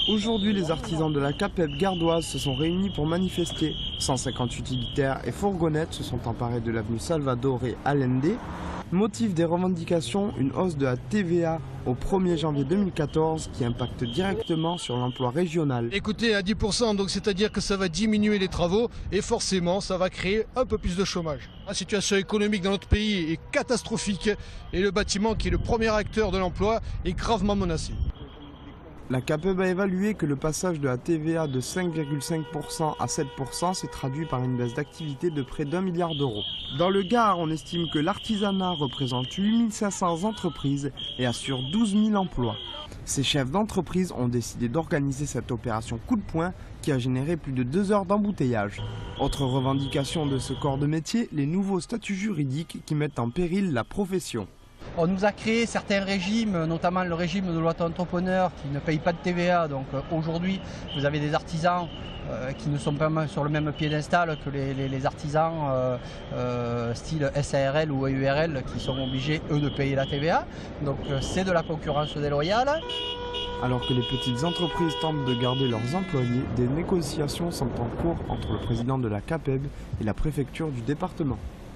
Aujourd'hui, les artisans de la CAPEB gardoise se sont réunis pour manifester. 150 utilitaires et fourgonnettes se sont emparés de l'avenue Salvador Allende. Motif des revendications, une hausse de la TVA au 1er janvier 2014 qui impacte directement sur l'emploi régional. Écoutez, à 10%, donc c'est-à-dire que ça va diminuer les travaux et forcément ça va créer un peu plus de chômage. La situation économique dans notre pays est catastrophique et le bâtiment, qui est le premier acteur de l'emploi, est gravement menacé. La CAPEB a évalué que le passage de la TVA de 5,5% à 7% s'est traduit par une baisse d'activité de près d'1 milliard d'euros. Dans le Gard, on estime que l'artisanat représente 8 500 entreprises et assure 12 000 emplois. Ces chefs d'entreprise ont décidé d'organiser cette opération coup de poing qui a généré plus de 2 heures d'embouteillage. Autre revendication de ce corps de métier, les nouveaux statuts juridiques qui mettent en péril la profession. On nous a créé certains régimes, notamment le régime de l'auto-entrepreneur qui ne paye pas de TVA. Donc aujourd'hui, vous avez des artisans qui ne sont pas sur le même piédestal que les artisans style SARL ou EURL qui sont obligés, eux, de payer la TVA. Donc c'est de la concurrence déloyale. Alors que les petites entreprises tentent de garder leurs employés, des négociations sont en cours entre le président de la CAPEB et la préfecture du département.